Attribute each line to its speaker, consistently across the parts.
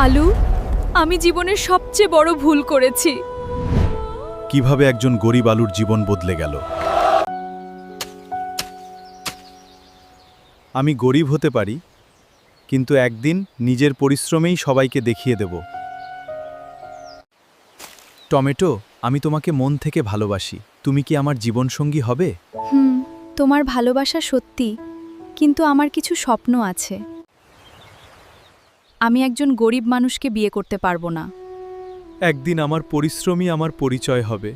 Speaker 1: আলু, আমি জীবনের সবচেয়ে বড় ভুল করেছি।
Speaker 2: কিভাবে একজন গরিব আলুর জীবন বদলে গেল। আমি গরিব হতে পারি, কিন্তু একদিন নিজের পরিশ্রমেই সবাইকে দেখিয়ে দেব। টমেটো, আমি তোমাকে মন থেকে ভালোবাসি। তুমি কি আমার জীবনসঙ্গী হবে?
Speaker 1: তোমার ভালোবাসা সত্যি, কিন্তু আমার কিছু স্বপ্ন আছে। আমি একজন গরিব মানুষকে বিয়ে করতে পারবো না।
Speaker 2: একদিন আমার পরিশ্রমই আমার পরিচয় হবে।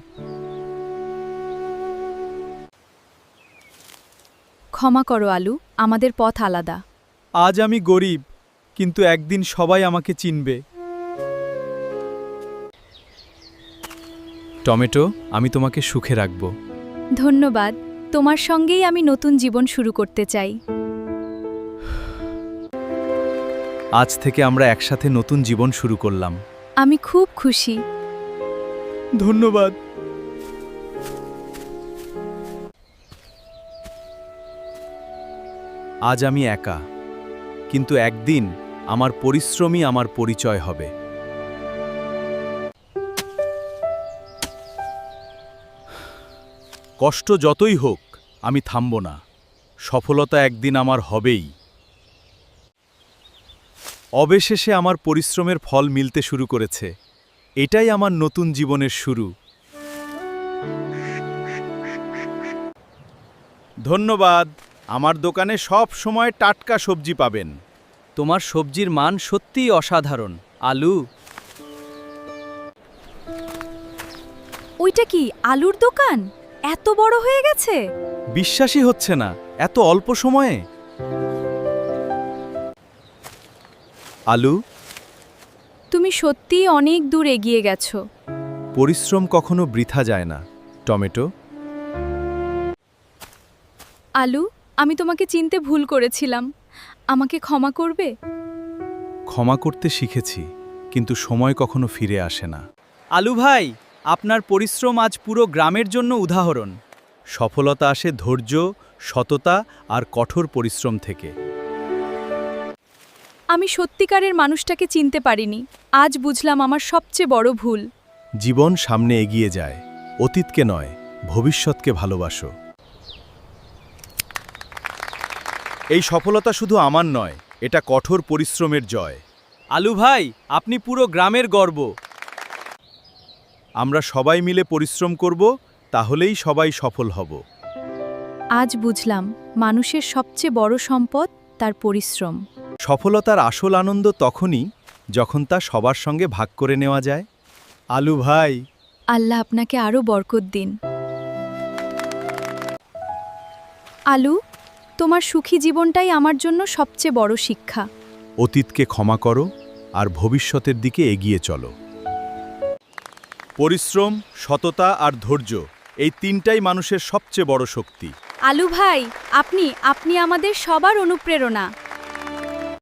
Speaker 1: ক্ষমা করো আলু, আমাদের পথ আলাদা।
Speaker 2: আজ আমি গরিব, কিন্তু একদিন সবাই আমাকে চিনবে। টমেটো, আমি তোমাকে সুখে রাখব।
Speaker 1: ধন্যবাদ, তোমার সঙ্গেই আমি নতুন জীবন শুরু করতে চাই।
Speaker 2: আজ থেকে আমরা একসাথে নতুন জীবন শুরু করলাম।
Speaker 1: আমি খুব খুশি।
Speaker 2: ধন্যবাদ। আজ আমি একা, কিন্তু একদিন আমার পরিশ্রমই আমার পরিচয় হবে। কষ্ট যতই হোক, আমি থামব না। সফলতা একদিন আমার হবেই। অবশেষে আমার পরিশ্রমের ফল মিলতে শুরু করেছে। এটাই আমার নতুন জীবনের শুরু। ধন্যবাদ। আমার দোকানে সব সময় টাটকা সবজি পাবেন।
Speaker 3: তোমার সবজির মান সত্যিই অসাধারণ। আলু,
Speaker 1: ওইটা কি আলুর দোকান? এত বড় হয়ে গেছে!
Speaker 2: বিশ্বাসই হচ্ছে না, এত অল্প সময়ে। আলু,
Speaker 1: তুমি সত্যিই অনেক দূর এগিয়ে গেছো।
Speaker 2: পরিশ্রম কখনো বৃথা যায় না। টমেটো,
Speaker 1: আলু, আমি তোমাকে চিনতে ভুল করেছিলাম। আমাকে ক্ষমা করবে?
Speaker 2: ক্ষমা করতে শিখেছি, কিন্তু সময় কখনো ফিরে আসে না।
Speaker 3: আলু ভাই, আপনার পরিশ্রম আজ পুরো গ্রামের জন্য উদাহরণ।
Speaker 2: সফলতা আসে ধৈর্য, সততা আর কঠোর পরিশ্রম থেকে।
Speaker 1: আমি সত্যিকারের মানুষটাকে চিনতে পারিনি। আজ বুঝলাম আমার সবচেয়ে বড় ভুল।
Speaker 2: জীবন সামনে এগিয়ে যায়, অতীতকে নয়, ভবিষ্যৎকে ভালোবাসো। এই সফলতা শুধু আমার নয়, এটা কঠোর পরিশ্রমের জয়।
Speaker 3: আলু ভাই, আপনি পুরো গ্রামের গর্ব।
Speaker 2: আমরা সবাই মিলে পরিশ্রম করব, তাহলেই সবাই সফল হব।
Speaker 1: আজ বুঝলাম মানুষের সবচেয়ে বড় সম্পদ তার পরিশ্রম।
Speaker 2: সফলতার আসল আনন্দ তখনই, যখন তা সবার সঙ্গে ভাগ করে নেওয়া যায়। আলু ভাই,
Speaker 1: আল্লাহ আপনাকে আরও বরকত দিন। আলু, তোমার সুখী জীবনটাই আমার জন্য সবচেয়ে বড় শিক্ষা।
Speaker 2: অতীতকে ক্ষমা করো আর ভবিষ্যতের দিকে এগিয়ে চলো। পরিশ্রম, সততা আর ধৈর্য, এই তিনটাই মানুষের সবচেয়ে বড় শক্তি।
Speaker 1: আলু ভাই, আপনি আমাদের সবার অনুপ্রেরণা।